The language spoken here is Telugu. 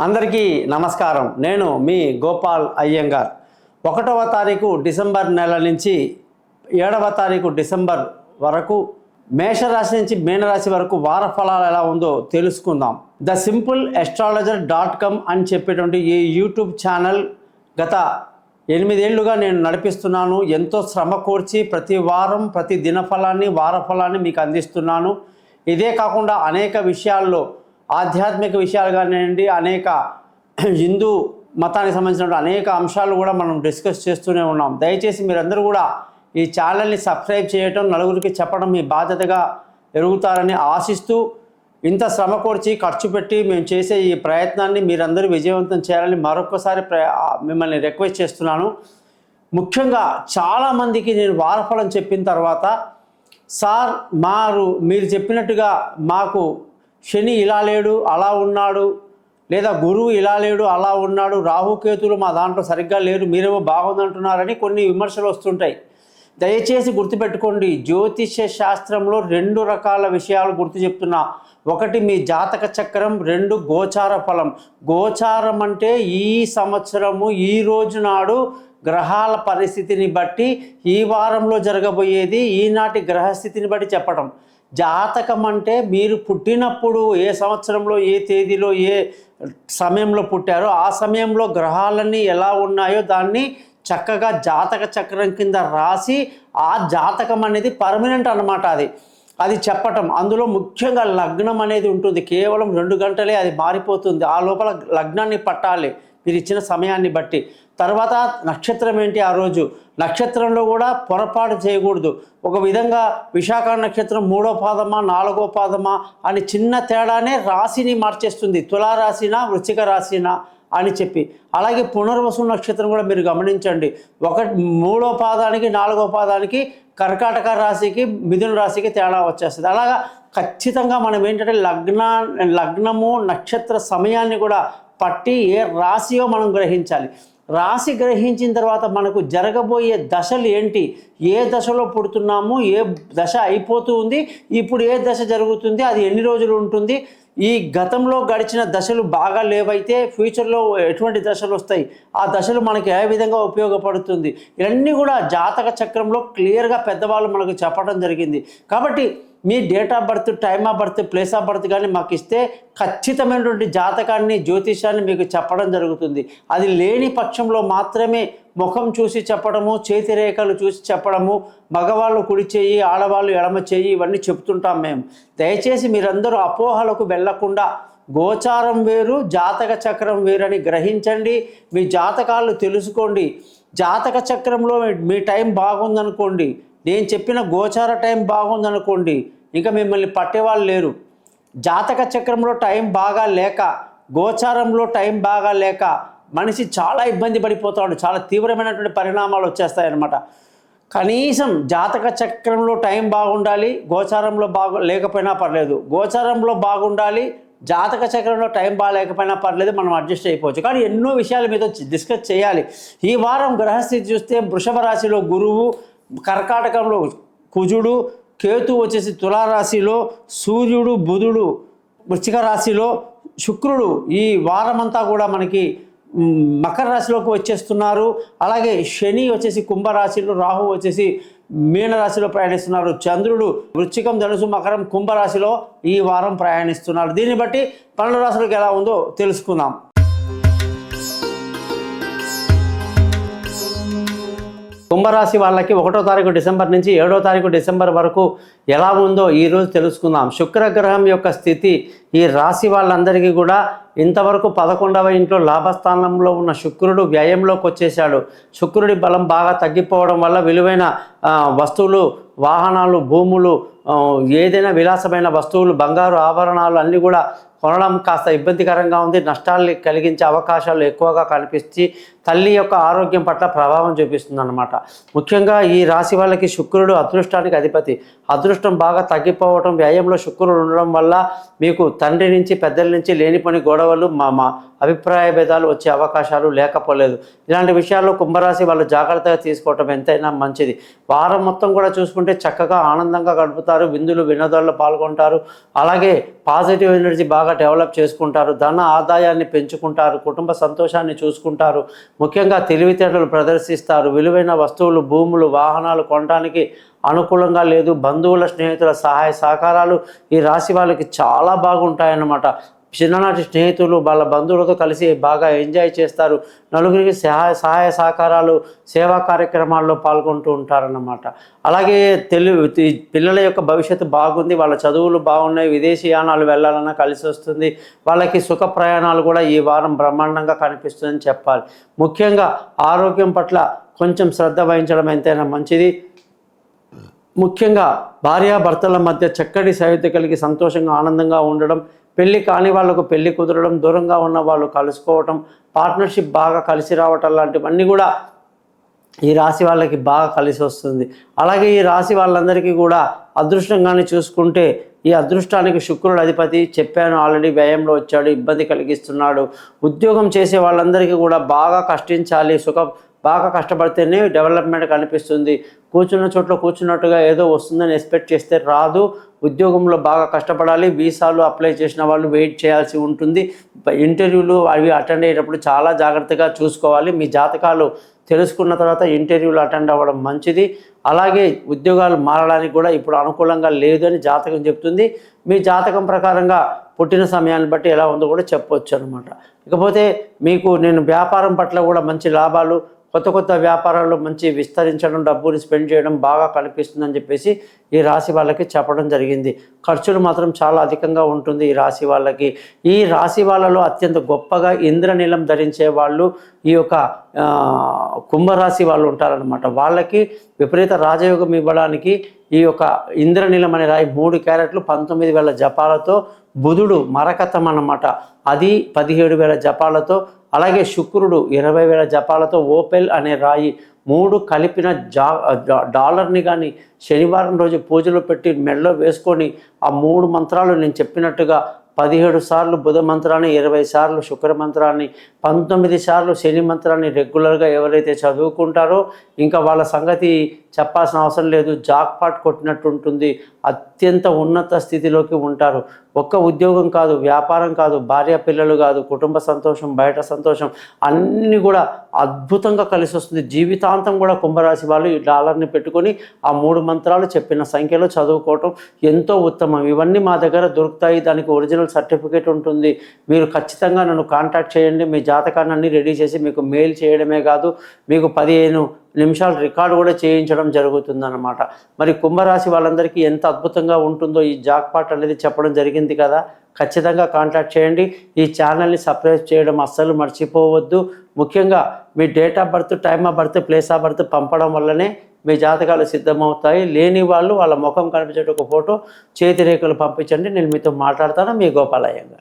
అందరికీ నమస్కారం. నేను మీ గోపాల్ అయ్యంగార్. 1వ తారీఖు డిసెంబర్ నెల నుంచి 7వ తారీఖు డిసెంబర్ వరకు మేషరాశి నుంచి మీనరాశి వరకు వార ఫలాలు ఎలా ఉందో తెలుసుకుందాం. thesimpleastrologer.com అని చెప్పేటువంటి ఈ యూట్యూబ్ ఛానల్ గత 8 ఏళ్లుగా నేను నడిపిస్తున్నాను. ఎంతో శ్రమ కోర్చి ప్రతి వారం ప్రతి దినఫలాన్ని వార ఫలాన్ని మీకు అందిస్తున్నాను. ఇదే కాకుండా అనేక విషయాల్లో ఆధ్యాత్మిక విషయాలు కానివ్వండి, అనేక హిందూ మతానికి సంబంధించిన అనేక అంశాలు కూడా మనం డిస్కస్ చేస్తూనే ఉన్నాం. దయచేసి మీరందరూ కూడా ఈ ఛానల్ని సబ్స్క్రైబ్ చేయటం, నలుగురికి చెప్పడం మీ బాధ్యతగా ఎరుగుతారని ఆశిస్తూ, ఇంత శ్రమ కోర్చి ఖర్చు పెట్టి మేము చేసే ఈ ప్రయత్నాన్ని మీరందరూ విజయవంతం చేయాలని మరొకసారి మిమ్మల్ని రిక్వెస్ట్ చేస్తున్నాను. ముఖ్యంగా చాలామందికి నేను వారఫలం చెప్పిన తర్వాత, సార్ మీరు చెప్పినట్టుగా మాకు శని ఇలా లేడు అలా ఉన్నాడు, లేదా గురువు ఇలా లేడు అలా ఉన్నాడు, రాహుకేతులు మా దాంట్లో సరిగ్గా లేరు, మీరేమో బాగుందంటున్నారని కొన్ని విమర్శలు వస్తుంటాయి. దయచేసి గుర్తుపెట్టుకోండి, జ్యోతిష్య శాస్త్రంలో 2 రకాల విషయాలు గుర్తు చెప్తున్నా. ఒకటి మీ జాతక చక్రం, 2 గోచార ఫలం. గోచారం అంటే ఈ సంవత్సరము ఈ రోజు నాడు గ్రహాల పరిస్థితిని బట్టి ఈ వారంలో జరగబోయేది ఈనాటి గ్రహస్థితిని బట్టి చెప్పడం. జాతకం అంటే మీరు పుట్టినప్పుడు ఏ సంవత్సరంలో ఏ తేదీలో ఏ సమయంలో పుట్టారో ఆ సమయంలో గ్రహాలన్నీ ఎలా ఉన్నాయో దాన్ని చక్కగా జాతక చక్రం కింద రాసి, ఆ జాతకం అనేది పర్మనెంట్ అన్నమాట. అది చెప్పటం. అందులో ముఖ్యంగా లగ్నం అనేది ఉంటుంది. కేవలం 2 గంటలే అది మారిపోతుంది. ఆ లోపల లగ్నాన్ని పట్టాలి మీరు ఇచ్చిన సమయాన్ని బట్టి. తర్వాత నక్షత్రం ఏంటి, ఆ రోజు నక్షత్రంలో కూడా పొరపాటు చేయకూడదు. ఒక విధంగా విశాఖ నక్షత్రం 3వ పాదమా 4వ పాదమా అని చిన్న తేడానే రాశిని మార్చేస్తుంది. తులారాశినా వృశ్చిక రాశినా అని చెప్పి. అలాగే పునర్వసు నక్షత్రం కూడా మీరు గమనించండి. 3వ పాదానికి 4వ పాదానికి కర్కాటక రాశికి మిథున రాశికి తేడా వచ్చేస్తుంది. అలాగా ఖచ్చితంగా మనం ఏంటంటే లగ్నము నక్షత్ర సమయాన్ని కూడా పట్టి ఏ రాశియో మనం గ్రహించాలి. రాశి గ్రహించిన తర్వాత మనకు జరగబోయే దశలు ఏంటి, ఏ దశలో పుడుతున్నాము, ఏ దశ అయిపోతూ ఉంది, ఇప్పుడు ఏ దశ జరుగుతుంది, అది ఎన్ని రోజులు ఉంటుంది, ఈ గతంలో గడిచిన దశలు బాగా లేవైతే ఫ్యూచర్లో ఎటువంటి దశలు వస్తాయి, ఆ దశలు మనకి ఏ విధంగా ఉపయోగపడుతుంది, ఇవన్నీ కూడా జాతక చక్రంలో క్లియర్గా పెద్దవాళ్ళు మనకు చెప్పడం జరిగింది. కాబట్టి మీ date of birth, time of birth, place of birth కానీ మాకు ఇస్తే ఖచ్చితమైనటువంటి జాతకాన్ని, జ్యోతిషాన్ని మీకు చెప్పడం జరుగుతుంది. అది లేని పక్షంలో మాత్రమే ముఖం చూసి చెప్పడము, చేతి రేఖలు చూసి చెప్పడము, మగవాళ్ళు కుడి చేయి, ఆడవాళ్ళు ఎడమ చేయి, ఇవన్నీ చెప్తుంటాం మేము. దయచేసి మీరందరూ అపోహలకు వెళ్లకుండా గోచారం వేరు జాతక చక్రం వేరని గ్రహించండి. మీ జాతకాలు తెలుసుకోండి. జాతక చక్రంలో మీ టైం బాగుందనుకోండి, నేను చెప్పిన గోచార టైం బాగుందనుకోండి, ఇంకా మిమ్మల్ని పట్టేవాళ్ళు లేరు. జాతక చక్రంలో టైం బాగా లేక, గోచారంలో టైం బాగా లేక మనిషి చాలా ఇబ్బంది పడిపోతాడు. చాలా తీవ్రమైనటువంటి పరిణామాలు వచ్చేస్తాయన్నమాట. కనీసం జాతక చక్రంలో టైం బాగుండాలి, గోచారంలో లేకపోయినా పర్లేదు. గోచారంలో బాగుండాలి, జాతక చక్రంలో టైం బాగాలేకపోయినా పర్లేదు, మనం అడ్జస్ట్ అయిపోవచ్చు. కానీ ఎన్నో విషయాల మీద డిస్కస్ చేయాలి. ఈ వారం గ్రహస్థితి చూస్తే వృషభ రాశిలో గురువు, కర్కాటకంలో కుజుడు, కేతు వచ్చేసి తులారాశిలో, సూర్యుడు బుధుడు వృశ్చిక రాశిలో, శుక్రుడు ఈ వారమంతా కూడా మనకి మకర రాశిలోకి వచ్చేస్తున్నారు. అలాగే శని వచ్చేసి కుంభరాశిలో, రాహు వచ్చేసి మీనరాశిలో ప్రయాణిస్తున్నారు. చంద్రుడు వృశ్చికం, ధనుసు, మకరం, కుంభరాశిలో ఈ వారం ప్రయాణిస్తున్నారు. దీన్ని బట్టి 12 రాశులకు ఎలా ఉందో తెలుసుకుందాం. కుంభరాశి వాళ్ళకి 1వ తారీఖు డిసెంబర్ నుంచి 7వ తారీఖు డిసెంబర్ వరకు ఎలా ఉందో ఈరోజు తెలుసుకుందాం. శుక్రగ్రహం యొక్క స్థితి ఈ రాశి వాళ్ళందరికీ కూడా ఇంతవరకు 11వ ఇంట్లో లాభస్థానంలో ఉన్న శుక్రుడు వ్యయంలోకి వచ్చేసాడు. శుక్రుడి బలం బాగా తగ్గిపోవడం వల్ల విలువైన వస్తువులు, వాహనాలు, భూములు, ఏదైనా విలాసమైన వస్తువులు, బంగారు ఆభరణాలు అన్నీ కూడా కొనడం కాస్త ఇబ్బందికరంగా ఉంది. నష్టాలు కలిగించే అవకాశాలు ఎక్కువగా కనిపిస్తాయి. తల్లి యొక్క ఆరోగ్యం పట్ల ప్రభావం చూపిస్తుంది అన్నమాట. ముఖ్యంగా ఈ రాశి వాళ్ళకి శుక్రుడు అదృష్టానికి అధిపతి. అదృష్టం బాగా తగ్గిపోవటం, వ్యయంలో శుక్రుడు ఉండడం వల్ల మీకు తండ్రి నుంచి పెద్దల నుంచి లేనిపోని గొడవలు, మా అభిప్రాయ భేదాలు వచ్చే అవకాశాలు లేకపోలేదు. ఇలాంటి విషయాల్లో కుంభరాశి వాళ్ళు జాగ్రత్తగా తీసుకోవటం ఎంతైనా మంచిది. వారం మొత్తం కూడా చూసుకుంటే చక్కగా ఆనందంగా గడుపుతారు, విందులు వినోదాల్లో పాల్గొంటారు, అలాగే పాజిటివ్ ఎనర్జీ బాగా డెవలప్ చేసుకుంటారు, ధన ఆదాయాన్ని పెంచుకుంటారు, కుటుంబ సంతోషాన్ని చూసుకుంటారు, ముఖ్యంగా తెలివితేటలు ప్రదర్శిస్తారు, విలువైన వస్తువులు, భూములు, వాహనాలు కొనడానికి అనుకూలంగా లేదు. బంధువుల స్నేహితుల సహాయ సహకారాలు ఈ రాశి వాళ్ళకి చాలా బాగుంటాయన్నమాట. చిన్ననాటి స్నేహితులు వాళ్ళ బంధువులతో కలిసి బాగా ఎంజాయ్ చేస్తారు, నలుగురికి సహాయ సహకారాలు, సేవా కార్యక్రమాల్లో పాల్గొంటూ ఉంటారన్నమాట. అలాగే పిల్లల యొక్క భవిష్యత్తు బాగుంది, వాళ్ళ చదువులు బాగున్నాయి, విదేశీయానాలు వెళ్ళాలన్నా కలిసి వస్తుంది, వాళ్ళకి సుఖ ప్రయాణాలు కూడా ఈ వారం బ్రహ్మాండంగా కనిపిస్తుందని చెప్పాలి. ముఖ్యంగా ఆరోగ్యం పట్ల కొంచెం శ్రద్ధ వహించడం ఎంతైనా మంచిది. ముఖ్యంగా భార్యాభర్తల మధ్య చక్కటి సయోధ్య కలిగి సంతోషంగా ఆనందంగా ఉండడం, పెళ్ళి కాని వాళ్ళకు పెళ్ళి కుదరడం, దూరంగా ఉన్న వాళ్ళు కలుసుకోవటం, పార్ట్నర్షిప్ బాగా కలిసి రావటం లాంటివన్నీ కూడా ఈ రాశి వాళ్ళకి బాగా కలిసి వస్తుంది. అలాగే ఈ రాశి వాళ్ళందరికీ కూడా అదృష్టంగానే చూసుకుంటే ఈ అదృష్టానికి శుక్రుడు అధిపతి. చెప్పాను ఆల్రెడీ, వ్యయంలో వచ్చాడు, ఇబ్బంది కలిగిస్తున్నాడు. ఉద్యోగం చేసే వాళ్ళందరికీ కూడా బాగా కష్టించాలి, బాగా కష్టపడితేనే డెవలప్మెంట్ కనిపిస్తుంది. కూర్చున్న చోట్ల కూర్చున్నట్టుగా ఏదో వస్తుందని ఎక్స్పెక్ట్ చేస్తే రాదు. ఉద్యోగంలో బాగా కష్టపడాలి. వీసాలు అప్లై చేసిన వాళ్ళు వెయిట్ చేయాల్సి ఉంటుంది. ఇంటర్వ్యూలు అవి అటెండ్ అయ్యేటప్పుడు చాలా జాగ్రత్తగా చూసుకోవాలి. మీ జాతకాలు తెలుసుకున్న తర్వాత ఇంటర్వ్యూలు అటెండ్ అవ్వడం మంచిది. అలాగే ఉద్యోగాలు మారడానికి కూడా ఇప్పుడు అనుకూలంగా లేదు అని జాతకం చెప్తుంది. మీ జాతకం ప్రకారంగా పుట్టిన సమయాన్ని బట్టి ఎలా ఉందో కూడా చెప్పవచ్చు అనమాట. ఇకపోతే మీకు నేను వ్యాపారం పట్ల కూడా మంచి లాభాలు, కొత్త వ్యాపారాల్లో మంచి విస్తరించడం, డబ్బుని స్పెండ్ చేయడం బాగా కనిపిస్తుందని చెప్పేసి ఈ రాశి వాళ్ళకి చెప్పడం జరిగింది. ఖర్చులు మాత్రం చాలా అధికంగా ఉంటుంది ఈ రాశి వాళ్ళకి. ఈ రాశి వాళ్ళలో అత్యంత గొప్పగా ఇంద్రనీలం ధరించే వాళ్ళు ఈ యొక్క కుంభరాశి వాళ్ళు ఉంటారనమాట. వాళ్ళకి విపరీత రాజయోగం ఇవ్వడానికి ఈ యొక్క ఇంద్రనీలం అనే రాయి 3 క్యారెట్లు 19,000 జపాలతో, బుధుడు మరకతం అన్నమాట, అది 17,000 జపాలతో, అలాగే శుక్రుడు 20,000 జపాలతో ఓపెల్ అనే రాయి 3 కలిపిన డాలర్ని కానీ శనివారం రోజు పూజలు పెట్టి మెడలో వేసుకొని ఆ 3 మంత్రాలు నేను చెప్పినట్టుగా 17 సార్లు బుధ మంత్రాన్ని, 20 సార్లు శుక్ర మంత్రాన్ని, 19 సార్లు శని మంత్రాన్ని రెగ్యులర్గా ఎవరైతే చదువుకుంటారో ఇంకా వాళ్ళ సంగతి చెప్పాల్సిన అవసరం లేదు. జాక్పాట్ కొట్టినట్టు ఉంటుంది. అత్యంత ఉన్నత స్థితిలోకి ఉంటారు. ఒక్క ఉద్యోగం కాదు, వ్యాపారం కాదు, భార్య పిల్లలు కాదు, కుటుంబ సంతోషం, బయట సంతోషం అన్నీ కూడా అద్భుతంగా కలిసి వస్తుంది. జీవితాంతం కూడా కుంభరాశి వాళ్ళు ఈ డాలర్ని పెట్టుకొని ఆ 3 మంత్రాలు చెప్పిన సంఖ్యలో చదువుకోవటం ఎంతో ఉత్తమం. ఇవన్నీ మా దగ్గర దొరుకుతాయి. దానికి ఒరిజినల్ సర్టిఫికేట్ ఉంటుంది. మీరు ఖచ్చితంగా నన్ను కాంటాక్ట్ చేయండి. మీ జాతకాన్ని అన్నీ రెడీ చేసి మీకు మెయిల్ చేయడమే కాదు, మీకు 15 నిమిషాలు రికార్డు కూడా చేయించడం జరుగుతుందన్నమాట. మరి కుంభరాశి వాళ్ళందరికీ ఎంత అద్భుతంగా ఉంటుందో ఈ జాక్పాట్ అనేది చెప్పడం జరిగింది కదా. ఖచ్చితంగా కాంటాక్ట్ చేయండి. ఈ ఛానల్ని సబ్స్క్రైబ్ చేయడం అస్సలు మర్చిపోవద్దు. ముఖ్యంగా మీ date of birth, time of birth, place of birth పంపడం వల్లనే మీ జాతకాలు సిద్ధమవుతాయి. లేని వాళ్ళు వాళ్ళ ముఖం కనిపించే ఒక ఫోటో, చేతి రేఖలు పంపించండి. నేను మీతో మాట్లాడతాను. మీ గోపాలయ్య గారు.